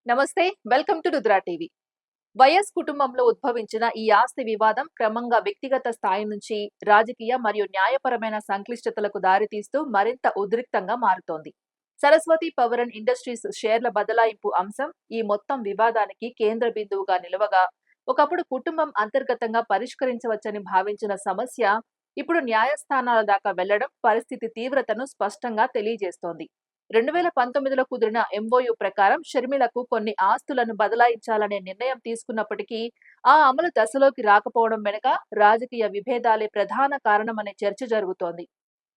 నమస్తే, welcome to Rudra TV. YS కుటుంబంలో ఉద్భవించిన ఈ ఆస్తి వివాదం క్రమంగా వ్యక్తిగత స్థాయి నుంచి రాజకీయ మరియు న్యాయపరమైన సంక్లిష్టతలకు దారితీస్తూ మరింత ఉద్రిక్తంగా మారుతోంది. సరస్వతి పవర్ అండ్ ఇండస్ట్రీస్ షేర్ల బదలాయింపు అంశం ఈ మొత్తం వివాదానికి కేంద్ర బిందువుగా నిలవగా, ఒకప్పుడు కుటుంబం అంతర్గతంగా పరిష్కరించవచ్చని భావించిన సమస్య ఇప్పుడు న్యాయస్థానాల దాకా వెళ్లడం పరిస్థితి తీవ్రతను స్పష్టంగా తెలియజేస్తోంది. 2019లో కుదిరిన ఎంఓయూ ప్రకారం షర్మిలకు కొన్ని ఆస్తులను బదలాయించాలనే నిర్ణయం తీసుకున్నప్పటికీ ఆ అమలు దశలోకి రాకపోవడం వెనుక రాజకీయ విభేదాలే ప్రధాన కారణమనే చర్చ జరుగుతోంది.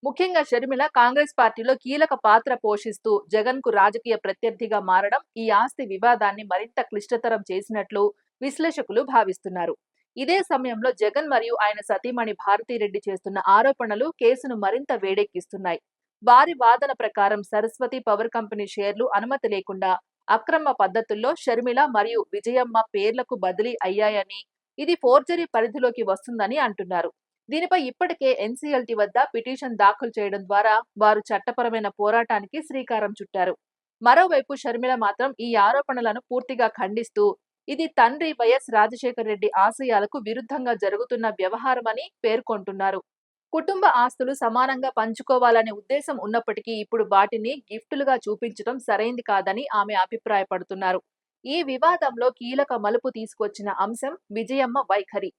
ముఖ్యంగా షర్మిల కాంగ్రెస్ పార్టీలో కీలక పాత్ర పోషిస్తూ జగన్ కు రాజకీయ ప్రత్యర్థిగా మారడం ఈ ఆస్తి వివాదాన్ని మరింత క్లిష్టతరం చేసినట్లు విశ్లేషకులు భావిస్తున్నారు. ఇదే సమయంలో జగన్ మరియు ఆయన సతీమణి భారతిరెడ్డి చేస్తున్న ఆరోపణలు కేసును మరింత వేడెక్కిస్తున్నాయి. వారి వాదన ప్రకారం సరస్వతి పవర్ కంపెనీ షేర్లు అనుమతి లేకుండా అక్రమ పద్ధతుల్లో షర్మిల మరియు విజయమ్మ పేర్లకు బదిలీ అయ్యాయని, ఇది ఫోర్జరీ పరిధిలోకి వస్తుందని అంటున్నారు. దీనిపై ఇప్పటికే ఎన్సీఎల్టీ వద్ద పిటిషన్ దాఖలు చేయడం ద్వారా వారు చట్టపరమైన పోరాటానికి శ్రీకారం చుట్టారు. మరోవైపు షర్మిల మాత్రం ఈ ఆరోపణలను పూర్తిగా ఖండిస్తూ ఇది తండ్రి వైఎస్ రాజశేఖర రెడ్డి ఆశయాలకు విరుద్ధంగా జరుగుతున్న వ్యవహారమని పేర్కొంటున్నారు. కుటుంబ ఆస్తులు సమానంగా పంచుకోవాలనే ఉద్దేశం ఉన్నప్పటికీ ఇప్పుడు వాటిని గిఫ్టులుగా చూపించడం సరైంది కాదని ఆమె అభిప్రాయపడుతున్నారు. ఈ వివాదంలో కీలక మలుపు తీసుకొచ్చిన అంశం విజయమ్మ వైఖరి.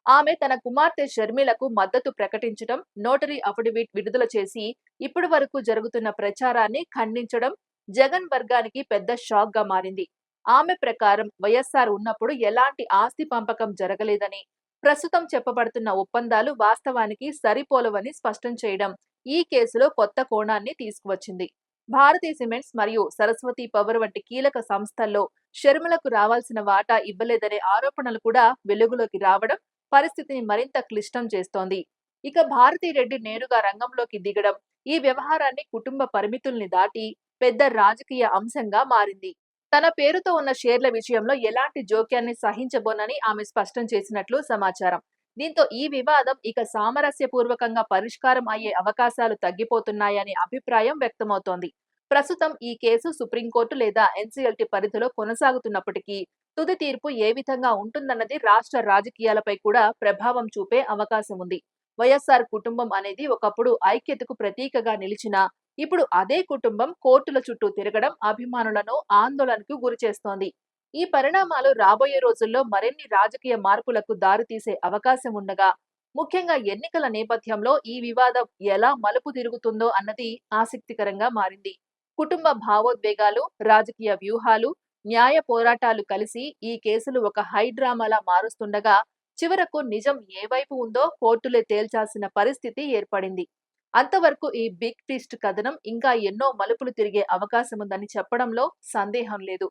ఆమె తన కుమార్తె షర్మిలకు మద్దతు ప్రకటించడం, నోటరీ అఫిడవిట్ విడుదల చేసి ఇప్పటి వరకు జరుగుతున్న ప్రచారాన్ని ఖండించడం జగన్ వర్గానికి పెద్ద షాక్ గా మారింది. ఆమె ప్రకారం వైఎస్ఆర్ ఉన్నప్పుడు ఎలాంటి ఆస్తి పంపకం జరగలేదని, ప్రస్తుతం చెప్పబడుతున్న ఒప్పందాలు వాస్తవానికి సరిపోలవని స్పష్టం చేయడం ఈ కేసులో కొత్త కోణాన్ని తీసుకువచ్చింది. భారతీ సిమెంట్స్ మరియు సరస్వతి పవర్ వంటి కీలక సంస్థల్లో షర్మిలకు రావాల్సిన వాటా ఇవ్వలేదనే ఆరోపణలు కూడా వెలుగులోకి రావడం పరిస్థితిని మరింత క్లిష్టం చేస్తోంది. ఇక భారతిరెడ్డి నేరుగా రంగంలోకి దిగడం ఈ వ్యవహారాన్ని కుటుంబ పరిమితుల్ని దాటి పెద్ద రాజకీయ అంశంగా మారింది. తన పేరుతో ఉన్న షేర్ల విషయంలో ఎలాంటి జోక్యాన్ని సహించబోనని ఆమె స్పష్టం చేసినట్లు సమాచారం. దీంతో ఈ వివాదం ఇక సామరస్యపూర్వకంగా పరిష్కారం అయ్యే అవకాశాలు తగ్గిపోతున్నాయనే అభిప్రాయం వ్యక్తమవుతోంది. ప్రస్తుతం ఈ కేసు సుప్రీంకోర్టు లేదా ఎన్సీఎల్టీ పరిధిలో కొనసాగుతున్నప్పటికీ తుది తీర్పు ఏ విధంగా ఉంటుందన్నది రాష్ట్ర రాజకీయాలపై కూడా ప్రభావం చూపే అవకాశం ఉంది. వైఎస్ఆర్ కుటుంబం అనేది ఒకప్పుడు ఐక్యతకు ప్రతీకగా నిలిచినా ఇప్పుడు అదే కుటుంబం కోర్టుల చుట్టూ తిరగడం అభిమానులను ఆందోళనకు గురిచేస్తోంది. ఈ పరిణామాలు రాబోయే రోజుల్లో మరిన్ని రాజకీయ మార్పులకు దారితీసే అవకాశం ఉండగా, ముఖ్యంగా ఎన్నికల నేపథ్యంలో ఈ వివాదం ఎలా మలుపు తిరుగుతుందో అన్నది ఆసక్తికరంగా మారింది. కుటుంబ భావోద్వేగాలు, రాజకీయ వ్యూహాలు, న్యాయ పోరాటాలు కలిసి ఈ కేసులు ఒక హైడ్రామాలా మారుస్తుండగా చివరకు నిజం ఏ వైపు ఉందో కోర్టులే తేల్చాల్సిన పరిస్థితి ఏర్పడింది. అంతవరకు ఈ బిగ్ ట్విస్ట్ కథనం ఇంకా ఎన్నో మలుపులు తిరిగే అవకాశముందని చెప్పడంలో సందేహం లేదు.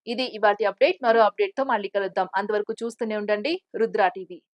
ఇది ఇవాల్టి అప్డేట్. మరో అప్డేట్ తో మళ్ళీ కలుద్దాం. అంతవరకు చూస్తూనే ఉండండి రుద్రా టీవీ.